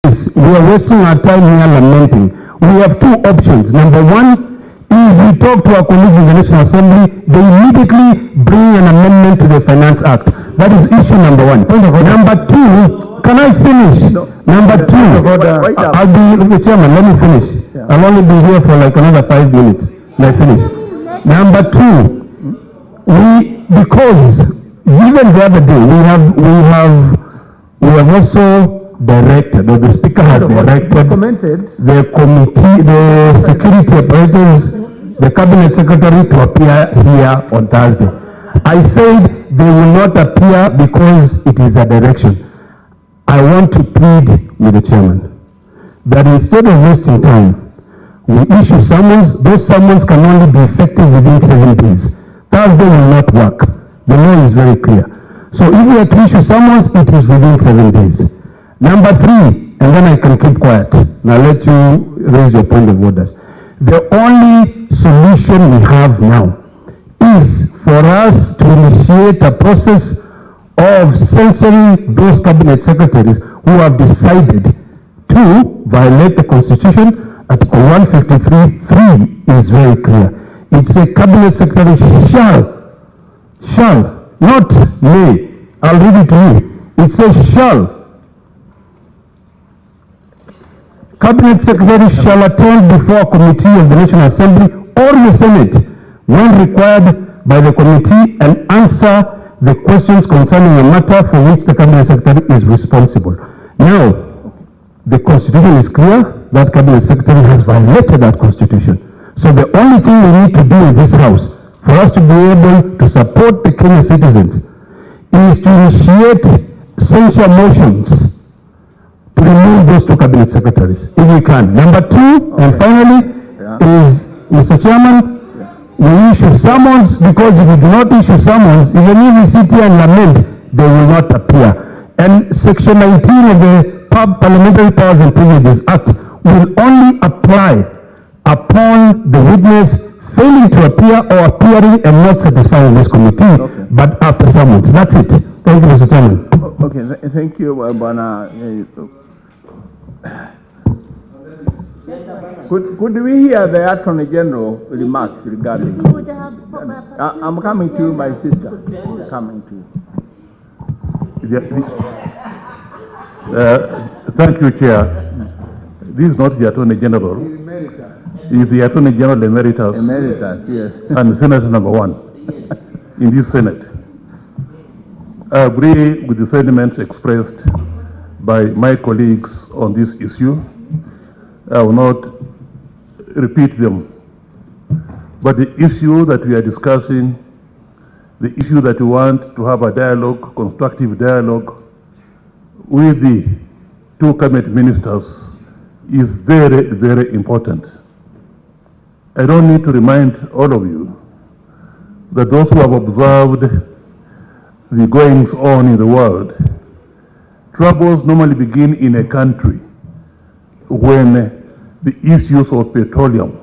We are wasting our time here lamenting. We have two options. Number one is we talk to our colleagues in the National Assembly, they immediately bring an amendment to the Finance Act. That is issue number one. Number two, can I finish? No. Number two, I'll be the chairman, let me finish. Yeah. I'll only be here for like another 5 minutes. Let me finish. Number two, because even the other day, we have also directed, or the Speaker has directed the committee, the security apparatus, the Cabinet Secretary to appear here on Thursday. I said they will not appear because it is a direction. I want to plead with the chairman that instead of wasting time, we issue summons. Those summons can only be effective within 7 days. Thursday will not work. The law is very clear. So if we are to issue summons, it is within 7 days. Number three, and then I can keep quiet. Now let you raise your point of orders. The only solution we have now is for us to initiate a process of censoring those cabinet secretaries who have decided to violate the Constitution. Article 153(3) is very clear. It says cabinet secretary shall, not may. I'll read it to you. It says shall. Cabinet Secretary shall attend before a committee of the National Assembly or the Senate when required by the committee and answer the questions concerning a matter for which the Cabinet Secretary is responsible. Now, the Constitution is clear that Cabinet Secretary has violated that Constitution. So the only thing we need to do in this House for us to be able to support the Kenyan citizens is to initiate censure motions to remove those two cabinet secretaries, if we can. Number two, and finally, is, Mr. Chairman, we issue summons, because if we do not issue summons, even if we sit here and lament, they will not appear. And Section 19 of the Parliamentary Powers and Privileges Act will only apply upon the witness failing to appear or appearing and not satisfying this committee, but after summons. That's it. Thank you, Mr. Chairman. Okay, thank you, Bwana. Could we hear the Attorney General remarks regarding? I'm coming to my sister. Coming to. Thank you, Chair. This is not the Attorney General. He is the Attorney General Emeritus. Emeritus, yes. And Senator number 1 in this Senate. I agree with the sentiments expressed by my colleagues on this issue. I will not repeat them. But the issue that we are discussing, the issue that we want to have a dialogue, constructive dialogue with the two cabinet ministers is very, very important. I don't need to remind all of you that those who have observed the goings on in the world, troubles normally begin in a country when the issues of petroleum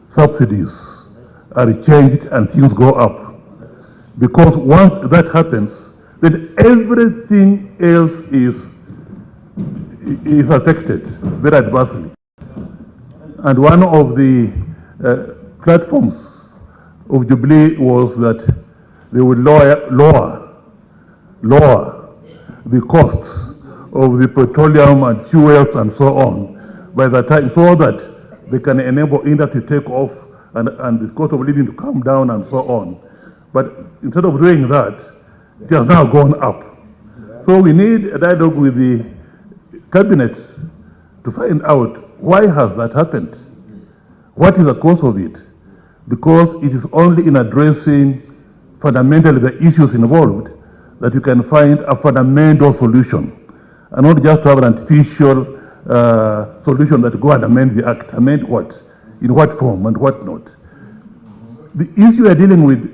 subsidies are changed and things go up. Because once that happens, then everything else is affected very adversely. And one of the platforms of Jubilee was that they would lower the costs of the petroleum and fuels and so on by the time, so that they can enable industry to take off and the cost of living to come down and so on. But instead of doing that, it has now gone up. So we need a dialogue with the cabinet to find out why has that happened? What is the cause of it? Because it is only in addressing fundamentally the issues involved that you can find a fundamental solution, and not just to have an artificial solution that go and amend the act. Amend what? In what form and what not? The issue we are dealing with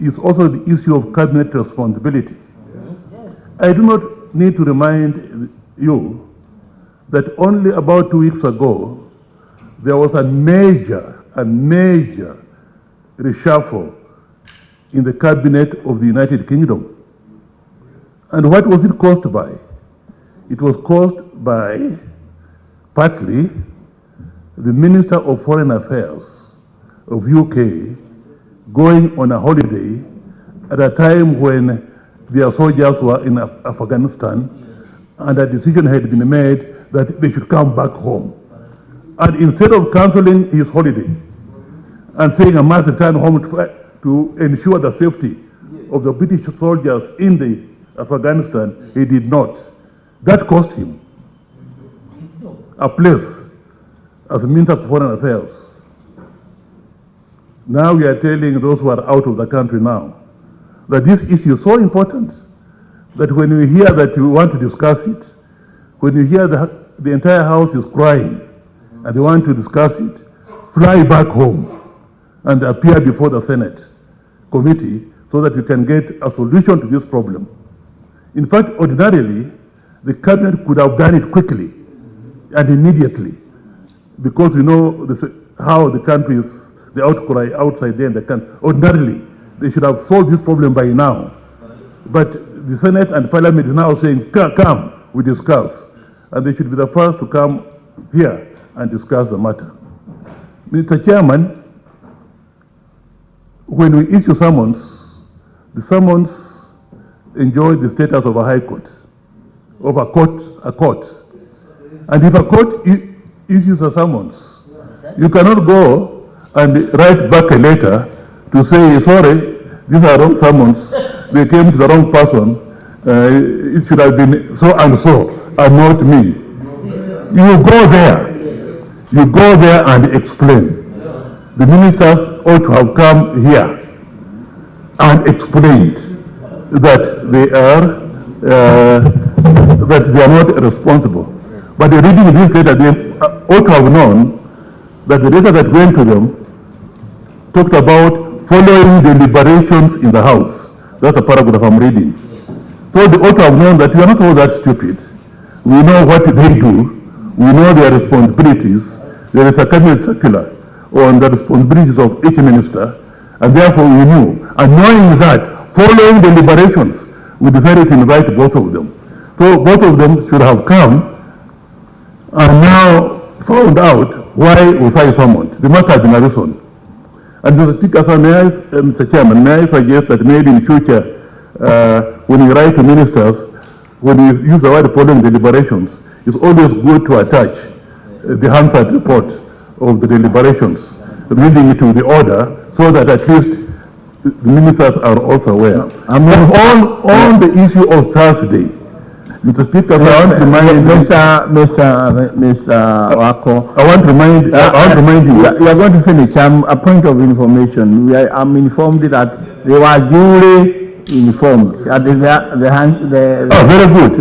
is also the issue of cabinet responsibility. Yes. I do not need to remind you that only about 2 weeks ago, there was a major reshuffle in the cabinet of the United Kingdom. And what was it caused by? It was caused by, partly, the Minister of Foreign Affairs of UK going on a holiday at a time when their soldiers were in Afghanistan, and a decision had been made that they should come back home. And instead of cancelling his holiday and saying I must return home to ensure the safety of the British soldiers in the Afghanistan, he did not. That cost him a place as Minister of Foreign Affairs. Now we are telling those who are out of the country now that this issue is so important that when we hear that you want to discuss it, when you hear the entire House is crying and they want to discuss it, fly back home and appear before the Senate committee so that you can get a solution to this problem. In fact, ordinarily, the cabinet could have done it quickly and immediately, because we know how the country is, the outcry outside there in the country. Ordinarily, they should have solved this problem by now. But the Senate and Parliament is now saying, come, we discuss. And they should be the first to come here and discuss the matter. Mr. Chairman, when we issue summons, the summons enjoy the status of a high court, of a court. And if a court issues a summons, you cannot go and write back a letter to say, sorry, these are wrong summons, they came to the wrong person, it should have been so and so, and not me. You go there and explain. The ministers ought to have come here and explained that they are not responsible. But reading this letter, they ought to have known that the letter that went to them talked about following deliberations in the House. That's a paragraph I'm reading. So they ought to have known that we are not all that stupid. We know what they do. We know their responsibilities. There is a cabinet circular on the responsibilities of each minister, and therefore we knew. And knowing that, following deliberations, we decided to invite both of them. So both of them should have come and now found out why was I summoned. The matter has been arisen. And Mr. Speaker, Mr. Chairman, may I suggest that maybe in future, when you write to ministers, when you use the word following deliberations, it's always good to attach the Hansard report of the deliberations, reading it to the order, so that at least the ministers are also aware. On the issue of Thursday, Mr. Speaker, I want to remind Mr. Wako. I want to remind you. You are going to finish. A point of information. I'm informed that they were duly informed. Very good.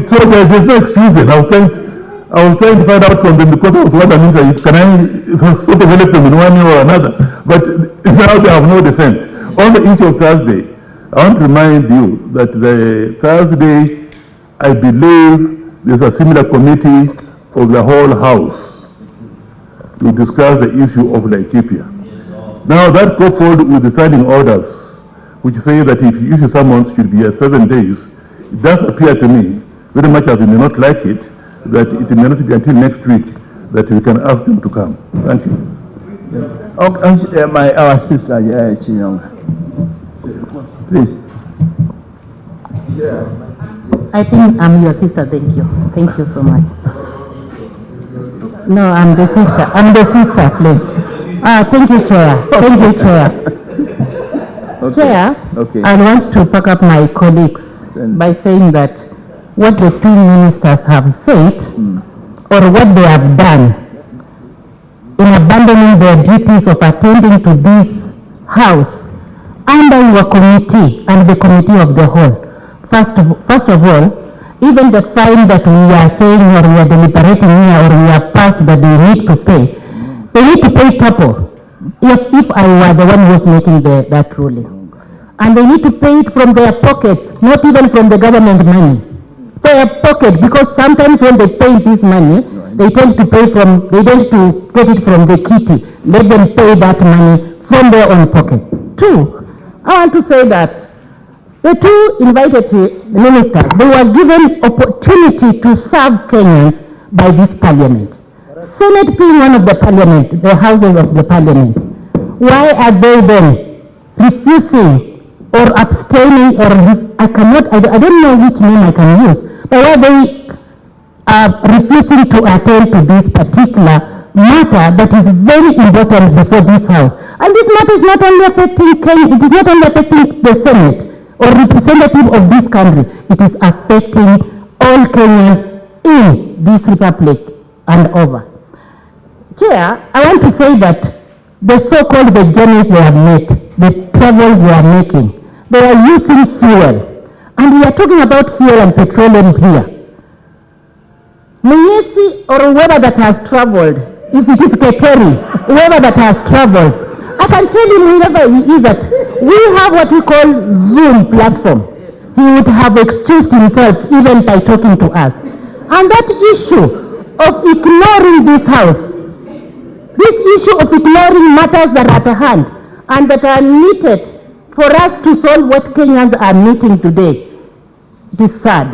So there's no excuses. I was trying to find out from them because I was wondering, can I sort of help them in one way or another? But now they have no defense. On the issue of Thursday, I want to remind you that the Thursday, I believe there's a similar committee of the whole House to discuss the issue of Laikipia. Now that coupled with the standing orders, which say that if you issue summons, should be 7 days, it does appear to me, very much as we may not like it, that it may not be until next week that we can ask them to come. Thank you. Okay, our sister, Chinyonga. Please. I think I'm your sister. Thank you. Thank you so much. No, I'm the sister. I'm the sister, please. Thank you, Chair. Thank you, Chair. Okay. Chair, okay. I want to back up my colleagues by saying that what the two ministers have said or what they have done in abandoning their duties of attending to this House under your committee and the committee of the whole. First of all, even the fine that we are saying or we are deliberating here or we are passed that they need to pay triple if I were the one who was making that ruling. And they need to pay it from their pockets, not even from the government money. Their pocket, because sometimes when they pay this money, they tend to get it from the kitty. Let them pay that money from their own pocket. Two, I want to say that The two invited ministers, they were given opportunity to serve Kenyans by this parliament. Senate being one of the parliament, the houses of the parliament, why are they then refusing or abstaining, or I don't know which name I can use, but why they are refusing to attend to this particular matter that is very important before this house? And this matter is not only affecting Kenya, it is not only affecting the Senate or representative of this country, it is affecting all Kenyans in this republic and over. Chair, I want to say that the so-called the journeys they have made, the travels they are making, they are using fuel. And we are talking about fuel and petroleum here. Mwenyezi or whoever that has traveled, if it is Keteri, whoever that has traveled, I can tell him wherever he is that we have what we call Zoom platform. He would have excused himself even by talking to us. And that issue of ignoring this house, this issue of ignoring matters that are at hand and that are needed for us to solve what Kenyans are meeting today, it is sad.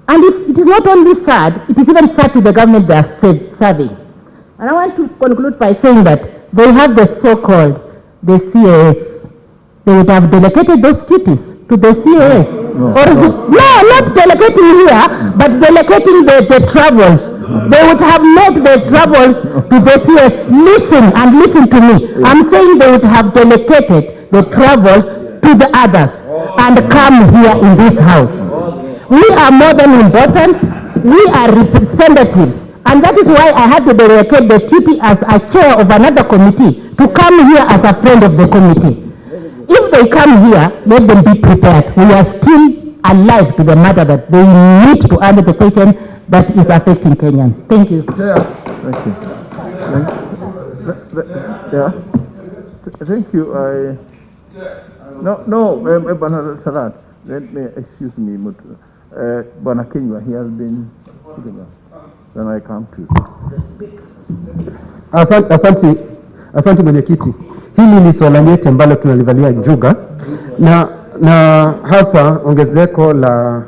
And if it is not only sad, it is even sad to the government they are serving. And I want to conclude by saying that they have the so-called, the CAS. They would have delegated those duties to the CAS. No, not delegating here, but delegating the travels. They would have made the travels to the CAS. Listen to me. I'm saying they would have delegated the travels to the others and come here in this house. We are more than important. We are representatives. And that is why I had to delegate the duty as a chair of another committee to come here as a friend of the committee. If they come here, let them be prepared. We are still alive to the matter that they need to answer the question that is affecting Kenyan. Thank you. Thank you. Thank you. Salat, let me excuse me. Bwana Kenywa, he has been speaking. Then I come to. Asante mwenyekiti. Hili ni swala nyeti ambalo tunalivalia njuga na hasa ongezeko la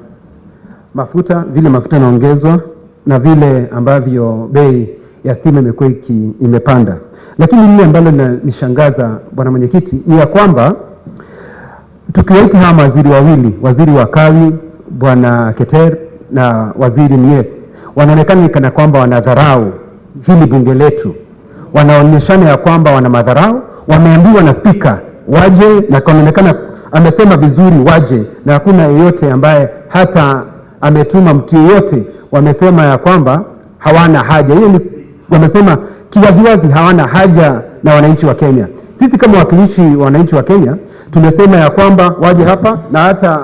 mafuta, vile mafuta yanaongezwa na vile ambavyo bei ya stima imekuwa imepanda. Lakini lile ambalo nishangaza bwana mwenyekiti ni ya kwamba tukiwaita hawa waziri wawili, waziri wa kawi bwana Keter na waziri Mies, wanaonekana kana kwamba wanadharau hili bunge letu. Wanaonyeshana ya kwamba wana madharau. Wameambiwa na spika waje, na kaonekana amesema vizuri waje, na hakuna yeyote ambaye hata ametuma mtu yeyote. Wamesema ya kwamba hawana haja. Hiyo ni wamesema kiwaziwazi hawana haja na wananchi wa Kenya. Sisi kama wakilishi wa wananchi wa Kenya tumesema ya kwamba waje hapa, na hata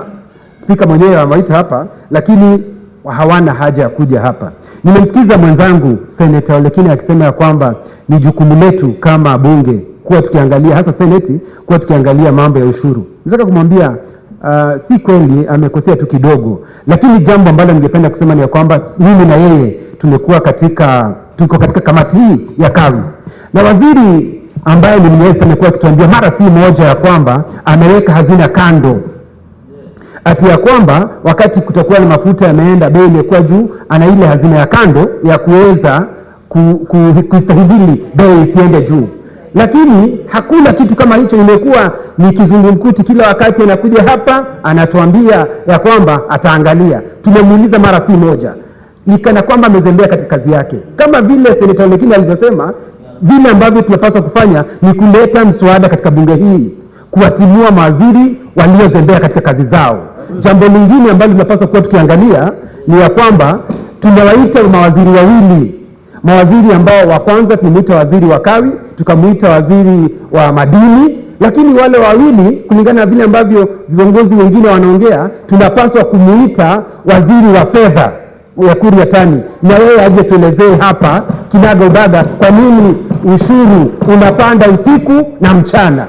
spika mwenyewe amewaita hapa, lakini hawana haja ya kuja hapa. Nimemsikiza mwenzangu Senator Olekine akisema ya kwamba ni jukumu letu kama bunge kuwa tukiangalia, hasa seneti, kuwa tukiangalia mambo ya ushuru. Nataka kumwambia si kweli, amekosea tu kidogo. Lakini jambo ambalo ningependa kusema ni ya kwamba mimi na yeye tuko katika kamati hii ya kawi. Na waziri ambaye ni Mnyesa amekuwa akituambia mara si moja ya kwamba ameweka hazina kando. Ati ya kwamba wakati kutakuwa na mafuta yameenda, bei imekuwa juu, ana ile hazina ya kando ya kuweza kustahimili bei isiende juu. Lakini hakuna kitu kama hicho. Imekuwa ni kizungumkuti, kila wakati anakuja hapa anatuambia ya kwamba ataangalia. Tumemuuliza mara si moja, ni kana kwamba amezembea katika kazi yake. Kama vile Senator Olekine alivyosema, vile ambavyo tunapaswa kufanya ni kuleta mswada katika bunge hii kuwatimua mawaziri waliozembea katika kazi zao. Jambo lingine ambalo tunapaswa kuwa tukiangalia ni ya kwamba tumewaita mawaziri wawili. Mawaziri ambao wa kwanza tumemuita waziri wa kawi, tukamuita waziri wa madini, lakini wale wawili kulingana na vile ambavyo viongozi wengine wanaongea, tunapaswa kumuita waziri wa fedha ya Kuria Tani, na yeye aje tuelezee hapa kinaga ubaga kwa nini ushuru unapanda usiku na mchana.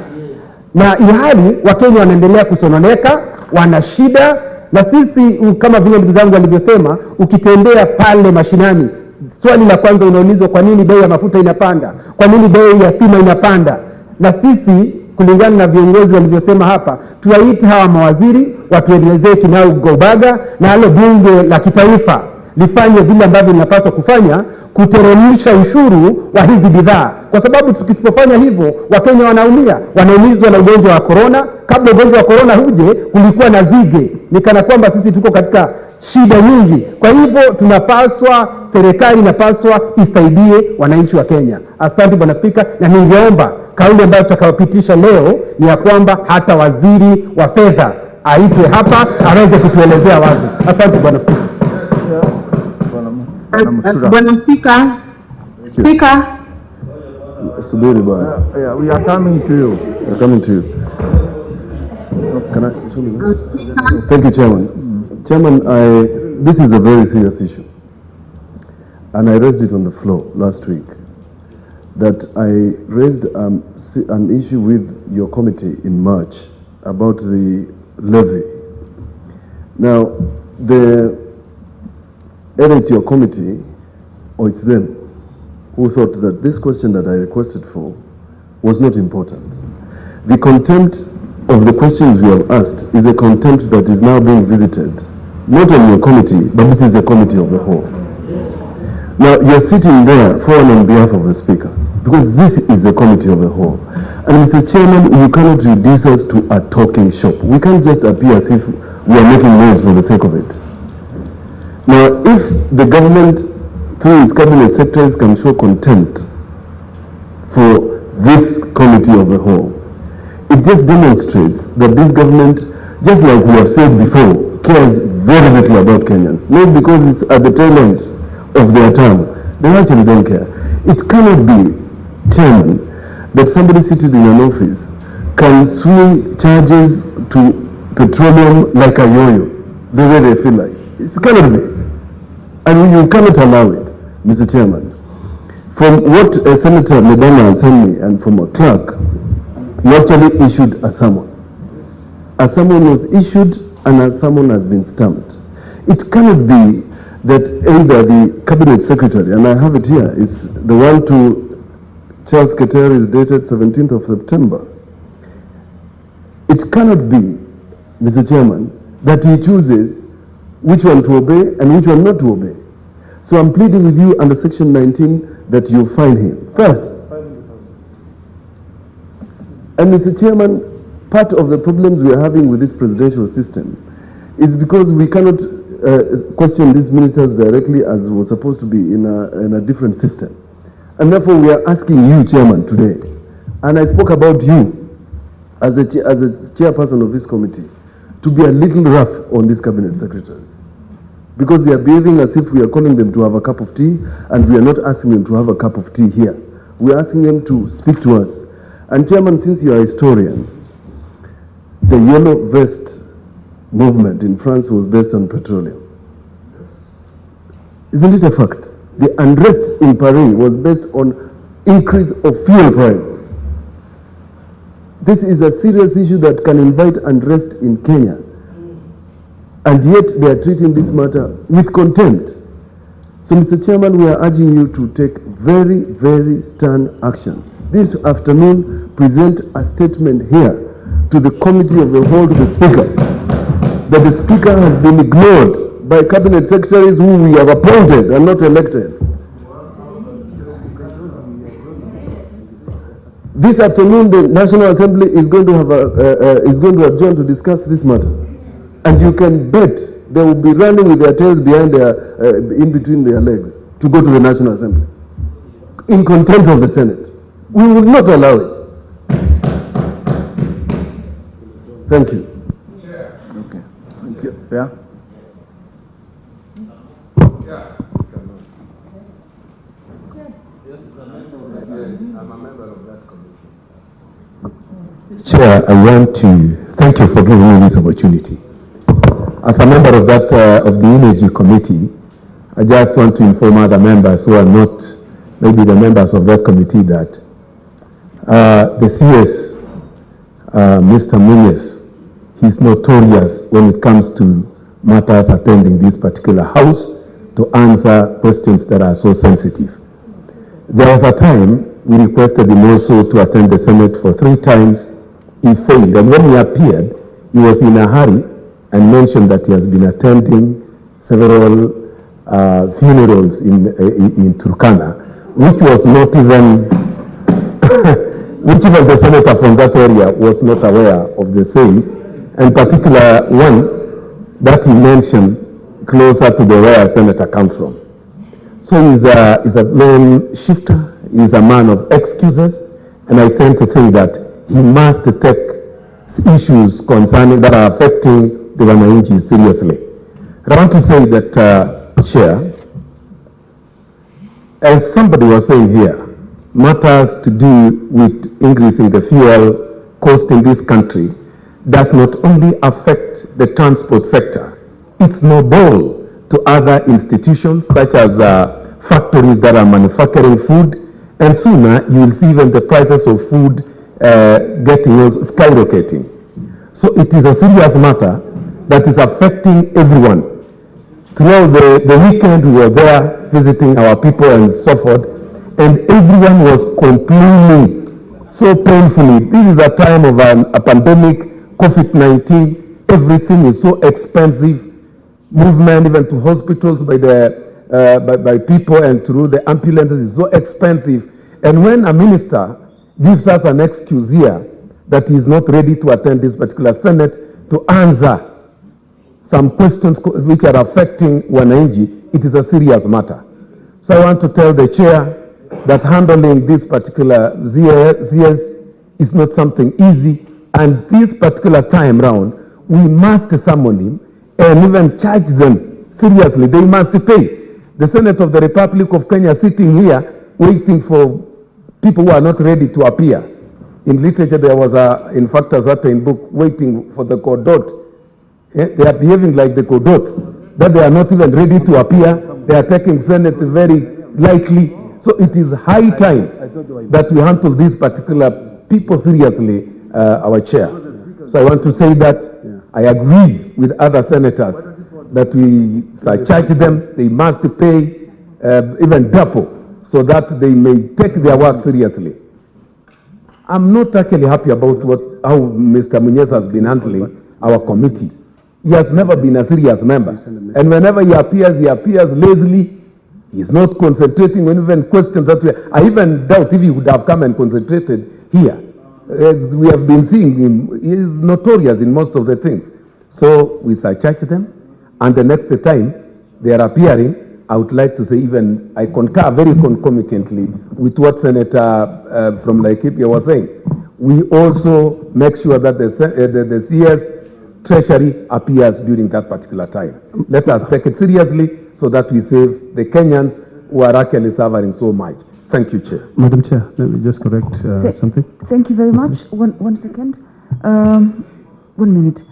Na ihali Wakenya wanaendelea kusononeka, wana shida. Na sisi kama vile ndugu zangu walivyosema, ukitembea pale mashinani, swali la kwanza unaulizwa kwa nini bei ya mafuta inapanda, kwa nini bei ya stima inapanda. Na sisi kulingana na viongozi walivyosema hapa, tuwaite hawa mawaziri watuelezee kinagaubaga na halo bunge la kitaifa lifanye vile ambavyo linapaswa kufanya kuteremsha ushuru wa hizi bidhaa, kwa sababu tukisipofanya hivyo Wakenya wanaumizwa na ugonjwa wa corona. Kabla ugonjwa wa corona huje kulikuwa na zige, nikana kwamba sisi tuko katika shida nyingi. Kwa hivyo serikali inapaswa isaidie wananchi wa Kenya. Asante Bwana Spika, na ningeomba kauli ambayo tutakayopitisha leo ni ya kwamba hata waziri wa fedha aitwe hapa aweze kutuelezea wazi. Asante Bwana Spika. Bwana Spika. Spika. Subiri bwana. Yeah, we are coming to you. We are coming to you. Can I? Thank you, Chairman. Chairman, this is a very serious issue, and I raised it on the floor last week, that I raised an issue with your committee in March about the levy. Now, either it's your committee or it's them who thought that this question that I requested for was not important. The contempt of the questions we have asked is a contempt that is now being visited, not on your committee, but this is a committee of the whole. Now, you're sitting there on behalf of the Speaker, because this is the committee of the whole. And Mr. Chairman, you cannot reduce us to a talking shop. We can't just appear as if we are making noise for the sake of it. Now, if the government, through its cabinet secretaries, can show contempt for this committee of the whole, it just demonstrates that this government, just like we have said before, cares very little about Kenyans. Not because it's at the tail end of their term. They actually don't care. It cannot be, Chairman, that somebody seated in an office can swing charges to petroleum like a yo-yo, the way they feel like. It cannot be. And you cannot allow it, Mr. Chairman. From what Senator Medana has sent me and from a clerk, he actually issued a summon. A summon was issued and a summon has been stamped. It cannot be that either the cabinet secretary, and I have it here, is the one to Charles Keter is dated 17th of September. It cannot be, Mr. Chairman, that he chooses which one to obey and which one not to obey. So I'm pleading with you under Section 19 that you fine him first. And Mr. Chairman, part of the problems we are having with this presidential system is because we cannot question these ministers directly as was supposed to be in a different system. And therefore we are asking you, Chairman, today, and I spoke about you as a chairperson of this committee, to be a little rough on these cabinet secretaries. Because they are behaving as if we are calling them to have a cup of tea, and we are not asking them to have a cup of tea here. We are asking them to speak to us. And Chairman, since you are a historian, the yellow vest movement in France was based on petroleum. Isn't it a fact? The unrest in Paris was based on increase of fuel prices. This is a serious issue that can invite unrest in Kenya. And yet they are treating this matter with contempt. So, Mr. Chairman, we are urging you to take very, very stern action. This afternoon, present a statement here to the committee of the whole, to the Speaker, that the Speaker has been ignored by cabinet secretaries who we have appointed and not elected. This afternoon, the National Assembly is going to have adjourn to discuss this matter, and you can bet they will be running with their tails behind in between their legs to go to the National Assembly in contempt of the Senate. We will not allow it. Thank you. Okay. Thank you. Yeah. Chair, I want to thank you for giving me this opportunity. As a member of of the Energy Committee, I just want to inform other members who are not maybe the members of that committee that the CS, Mr. Migwe, he's notorious when it comes to matters attending this particular house to answer questions that are so sensitive. There was a time we requested him also to attend the Senate for 3 times he failed. And when he appeared, he was in a hurry and mentioned that he has been attending several funerals in Turkana, which was not even, which even the senator from that area was not aware of the same, and particular one that he mentioned closer to the where senator comes from. So he's a lone shifter, he's a man of excuses, and I tend to think that he must take issues concerning that are affecting the wananchi seriously. I want to say that, Chair, as somebody was saying here, matters to do with increasing the fuel cost in this country does not only affect the transport sector, it snowballs to other institutions such as factories that are manufacturing food, and sooner you will see even the prices of food skyrocketing. So it is a serious matter that is affecting everyone. Throughout the weekend, we were there visiting our people and so forth, and everyone was complaining so painfully. This is a time of a pandemic, COVID-19, everything is so expensive. Movement even to hospitals by people and through the ambulances is so expensive. And when a minister gives us an excuse here that he is not ready to attend this particular Senate to answer some questions which are affecting wananchi, it is a serious matter. So I want to tell the chair that handling this particular ZS is not something easy, and this particular time round, we must summon him and even charge them seriously. They must pay. The Senate of the Republic of Kenya sitting here waiting for people who are not ready to appear. In literature, there was in fact, a certain book waiting for the Kodot. They are behaving like the Kodots, that they are not even ready to appear. They are taking Senate very lightly. So it is high time that we handle these particular people seriously, our chair. So I want to say that I agree with other senators that we charge them, they must pay even double so that they may take their work seriously. I'm not actually happy about how Mr. Munez has been handling our committee. He has never been a serious member. And whenever he appears lazily. He's not concentrating on even questions that I even doubt if he would have come and concentrated here. As we have been seeing him, he is notorious in most of the things. So we charge them, and the next time they are appearing, I would like to say even I concur very concomitantly with what Senator from Laikipia was saying. We also make sure that the CS Treasury appears during that particular time. Let us take it seriously so that we save the Kenyans who are actually suffering so much. Thank you, Chair. Madam Chair, let me just correct something. Thank you very much. One second. 1 minute.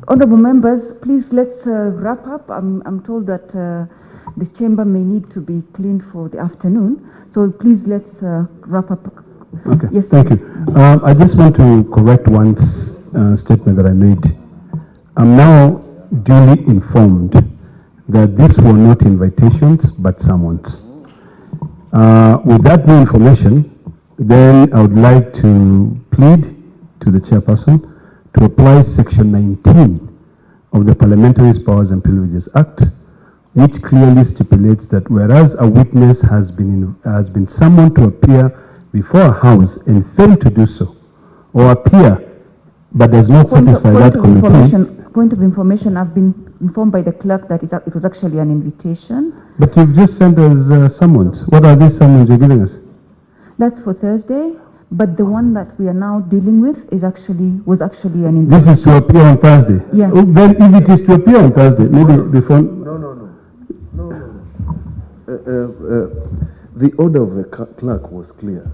Honorable members, please let's wrap up. I'm told that the chamber may need to be cleaned for the afternoon. So please let's wrap up. Okay, yes. Thank you. I just want to correct one statement that I made. I'm now duly informed that these were not invitations but summons. With that new information, then I would like to plead to the chairperson to apply Section 19 of the Parliamentary Powers and Privileges Act, which clearly stipulates that whereas a witness has been summoned to appear before a house and failed to do so, or appear but does not satisfy that committee. Point of information, I've been informed by the clerk that it was actually an invitation. But you've just sent us summons. What are these summons you're giving us? That's for Thursday, but the one that we are now dealing with was actually an invitation. This is to appear on Thursday? Yeah. Oh, then if it is to appear on Thursday, maybe before... No. The order of the clerk was clear.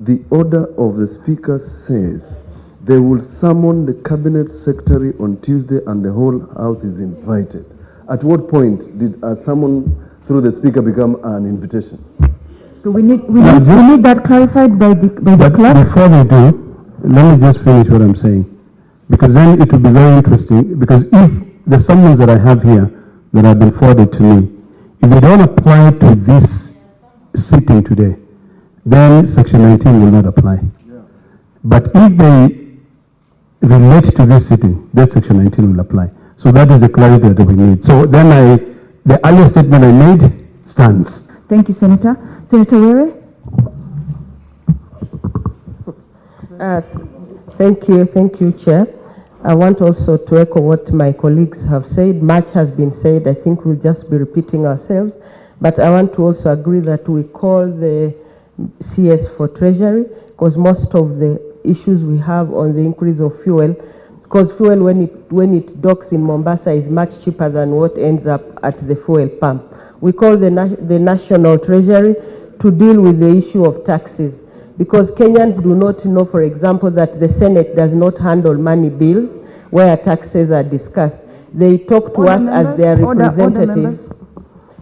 The order of the speaker says they will summon the cabinet secretary on Tuesday and the whole house is invited. At what point did a summon through the speaker become an invitation? So we need that clarified by the clerk. Before they do, let me just finish what I'm saying. Because then it will be very interesting. Because if the summons that I have here that have been forwarded to me, if they don't apply to this sitting today, then Section 19 will not apply. Yeah. But if they relate to this sitting, then Section 19 will apply. So that is the clarity that we need. So then the earlier statement I made stands. Thank you, Senator. Senator Were? Thank you, Chair. I want also to echo what my colleagues have said. Much has been said. I think we'll just be repeating ourselves. But I want to also agree that we call the CS for Treasury, because most of the issues we have on the increase of fuel, because fuel when it docks in Mombasa is much cheaper than what ends up at the fuel pump. We call the National Treasury to deal with the issue of taxes, because Kenyans do not know, for example, that the Senate does not handle money bills where taxes are discussed. They talk to us as their representatives.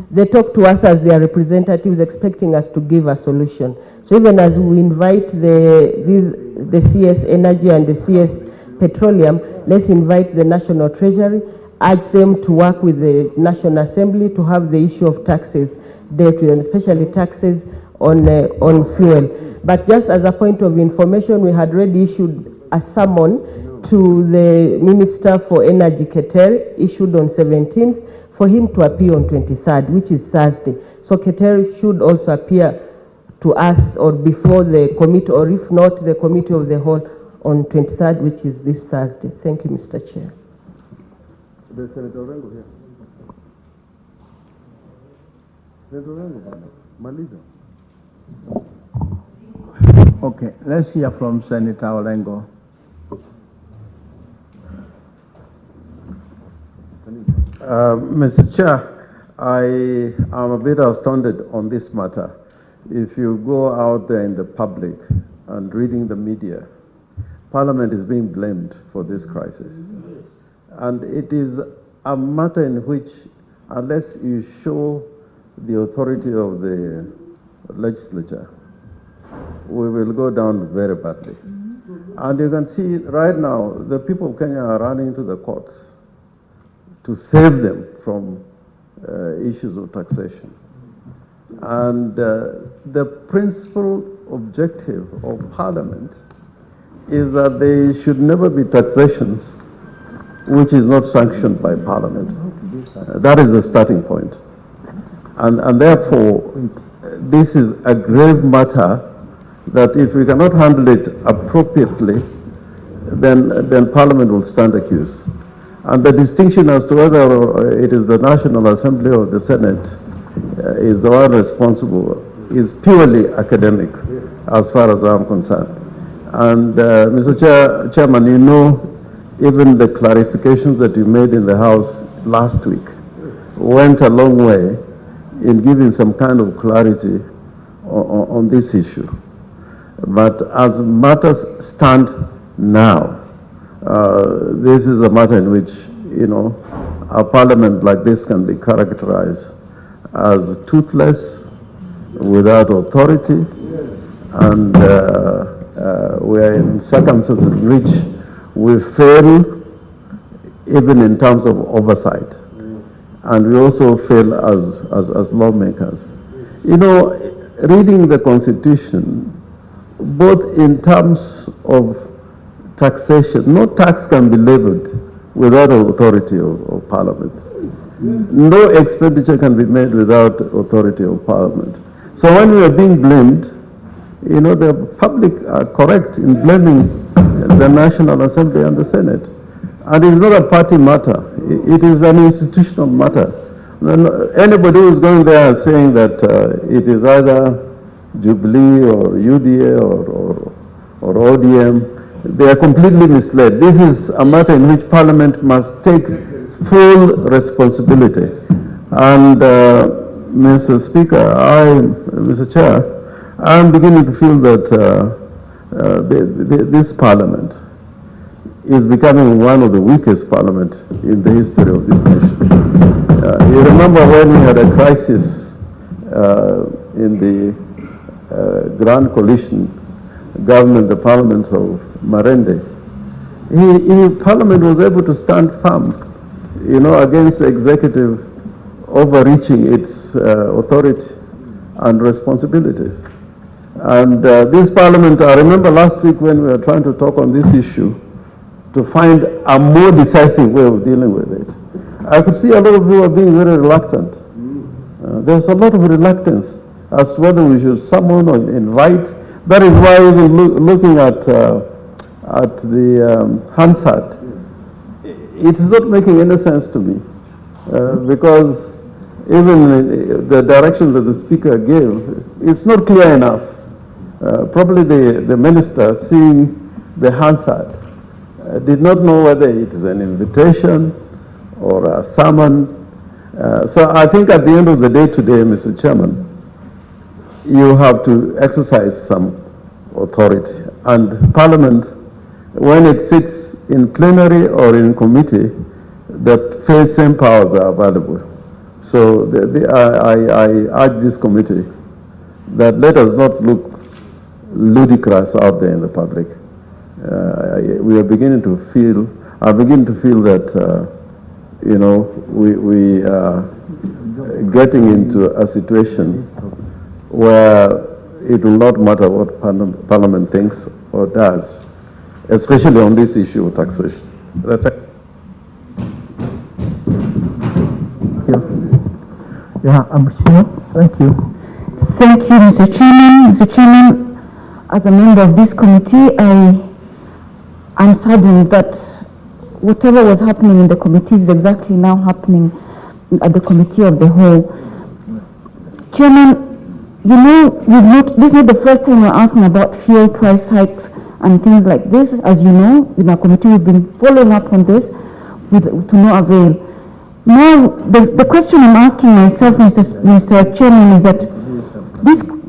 They talk to us as their representatives, expecting us to give a solution. So even as we invite the CS Energy and the CS Petroleum, let's invite the National Treasury, urge them to work with the National Assembly to have the issue of taxes dealt with, and especially taxes on fuel. But just as a point of information, we had already issued a summon to the Minister for Energy, Keter, issued on 17th, for him to appear on 23rd, which is Thursday. So Keter should also appear to us or before the committee, or if not, the committee of the whole on 23rd, which is this Thursday. Thank you, Mr. Chair. There's Senator Orengo here. Senator Orengo, Maliza. Okay, let's hear from Senator Orengo. Mr. Chair, I am a bit astounded on this matter. If you go out there in the public and reading the media, Parliament is being blamed for this crisis. And it is a matter in which, unless you show the authority of the legislature, we will go down very badly. And you can see right now, the people of Kenya are running to the courts to save them from issues of taxation. And the principal objective of Parliament is that there should never be taxations which is not sanctioned by Parliament. That is the starting point. And therefore, this is a grave matter that if we cannot handle it appropriately, then Parliament will stand accused. And the distinction as to whether it is the National Assembly or the Senate is the one responsible is purely academic as far as I'm concerned. And Mr. Chairman, you know, even the clarifications that you made in the House last week went a long way in giving some kind of clarity on this issue. But as matters stand now, this is a matter in which, you know, a parliament like this can be characterized as toothless, without authority, and we are in circumstances in which we fail even in terms of oversight, and we also fail as lawmakers. You know, reading the Constitution, both in terms of taxation, no tax can be levied without authority of Parliament. No expenditure can be made without authority of Parliament. So when we are being blamed, you know, the public are correct in blaming the National Assembly and the Senate. And it's not a party matter. It is an institutional matter. Anybody who is going there and saying that it is either Jubilee or UDA or ODM, they are completely misled. This is a matter in which Parliament must take full responsibility. And Mr. Speaker, Mr. Chair, I'm beginning to feel that this Parliament is becoming one of the weakest Parliament in the history of this nation. You remember when we had a crisis in the Grand Coalition government, the Parliament of Marende, Parliament was able to stand firm, you know, against the executive overreaching its authority and responsibilities. And this Parliament, I remember last week when we were trying to talk on this issue, to find a more decisive way of dealing with it. I could see a lot of people being very reluctant. There's a lot of reluctance as to whether we should summon or invite. That is why even looking at the Hansard, it is not making any sense to me because even the direction that the speaker gave, it's not clear enough. Probably the minister, seeing the Hansard, did not know whether it is an invitation or a summon. So I think at the end of the day today, Mr. Chairman, you have to exercise some authority. And Parliament, when it sits in plenary or in committee, the same powers are available. So I urge this committee that let us not look ludicrous out there in the public. We are beginning to feel, I begin to feel that, you know, we are getting into a situation where it will not matter what Parliament thinks or does, especially on this issue of taxation. Thank you. Yeah, I'm sure. Thank you. Thank you, Mr. Chairman. Mr. Chairman, as a member of this committee, I'm saddened that whatever was happening in the committee is exactly now happening at the Committee of the Whole. Chairman, you know, this is not the first time we're asking about fuel price hikes and things like this. As you know, in our committee, we've been following up on this to no avail. Now, the question I'm asking myself, Mr. Chairman, is that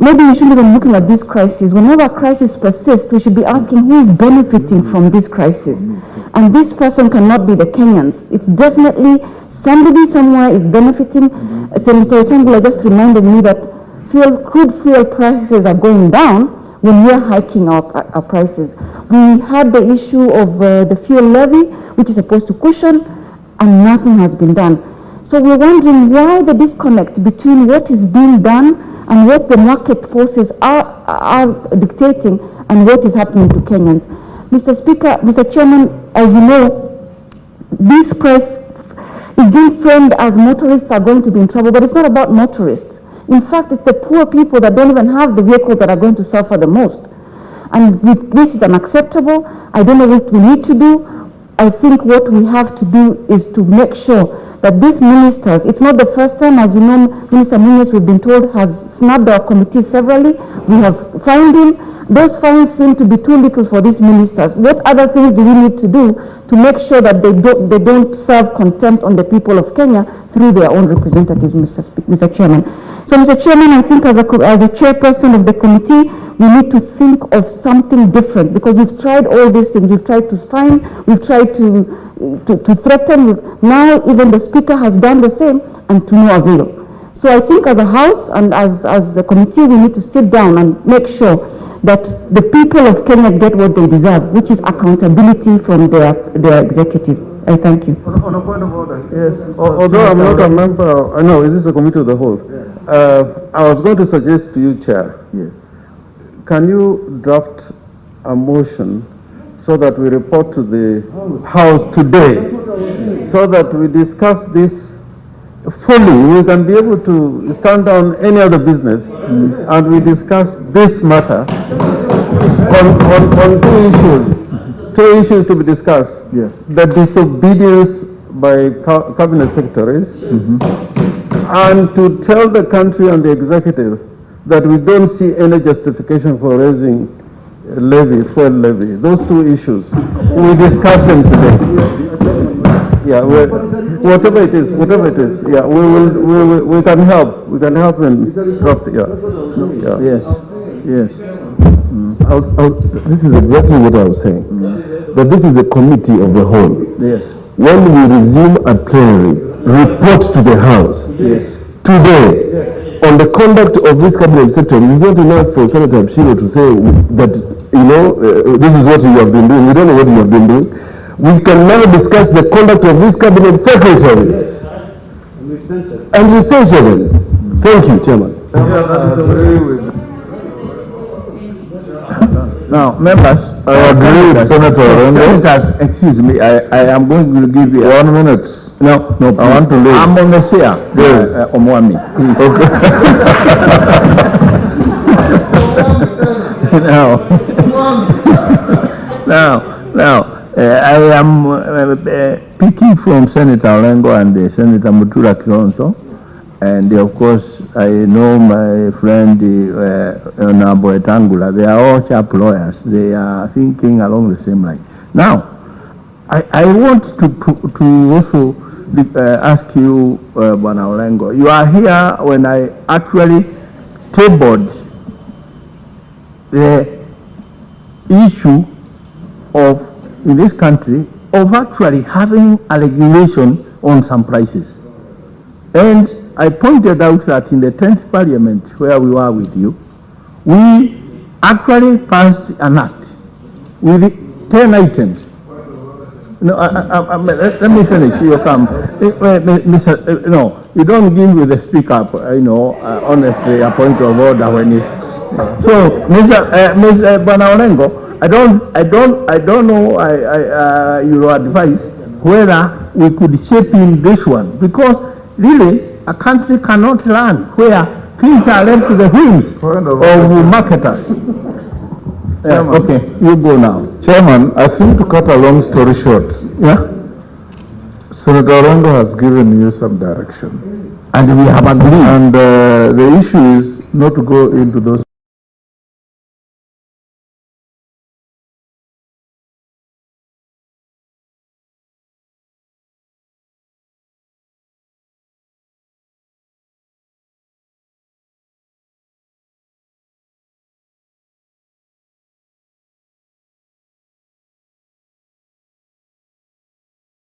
maybe we shouldn't even be looking at this crisis. Whenever a crisis persists, we should be asking who is benefiting from this crisis. And this person cannot be the Kenyans. It's definitely somebody somewhere is benefiting. So Mr. Wetangula just reminded me that crude fuel prices are going down when we're hiking our prices. We had the issue of the fuel levy, which is supposed to cushion, and nothing has been done. So we're wondering why the disconnect between what is being done and what the market forces are dictating and what is happening to Kenyans. Mr. Speaker, Mr. Chairman, as you know, this price is being framed as motorists are going to be in trouble, but it's not about motorists. In fact, it's the poor people that don't even have the vehicles that are going to suffer the most. And this is unacceptable. I don't know what we need to do. I think what we have to do is to make sure that these ministers, it's not the first time, as you know, Minister Migwe, we've been told, has snubbed our committee severally. We have fined him. Those fines seem to be too little for these ministers. What other things do we need to do to make sure that they don't serve contempt on the people of Kenya through their own representatives, Mr. Chairman? So, Mr. Chairman, I think as a chairperson of the committee, we need to think of something different because we've tried all these things. We've tried to fine, we've tried to threaten. Now even the speaker has done the same and to no avail. So I think as a house and as the committee, we need to sit down and make sure that the people of Kenya get what they deserve, which is accountability from their executive. I thank you. On a point of order, yes. Although I'm not a member, I know this is a committee of the whole. I was going to suggest to you, Chair. Yes. Can you draft a motion so that we report to the House today, so that we discuss this fully? We can be able to stand down any other business and we discuss this matter on two issues to be discussed. Yeah. The disobedience by cabinet secretaries and to tell the country and the executive that we don't see any justification for raising fuel levy. Those two issues, we discussed them today. Yeah, whatever it is. Yeah, we can help. We can help in draft. Yeah. Yes. This is exactly what I was saying. That this is a committee of the whole. Yes. When we resume at plenary, report to the House. Yes. Today. Yes. On the conduct of this cabinet secretary, it's not enough for Senator Abshiro to say that, this is what you have been doing. We don't know what you have been doing. We can now discuss the conduct of this cabinet secretaries. And we censure them. Thank you, Chairman. Now, members, I agree with Senator Orengo. Senators, excuse me, I am going to give you 1 minute. No, please. I want to leave. I'm on the chair. Yes. Omwami, please. Now, I am picking from Senator Orengo and Senator Mutura Kilonzo, and of course, I know my friend Honorable Etangula. They are all sharp lawyers. They are thinking along the same line. Now, I want to also ask you, Bwana Orengo. You are here when I actually tabled the issue of, in this country, of actually having a regulation on some prices. And I pointed out that in the 10th Parliament, where we were with you, we actually passed an act with 10 items. No, let me finish. You come, Mr. No, you don't give with the speaker. Honestly, a point of order when it. So, Mr. Bwana Orengo, I don't know your advice whether we could shape in this one, because really a country cannot run where things are left to the whims of marketers. Okay, you go now. Chairman, I think to cut a long story short, Senator Orengo has given you some direction. And we have agreed. And the issue is not to go into those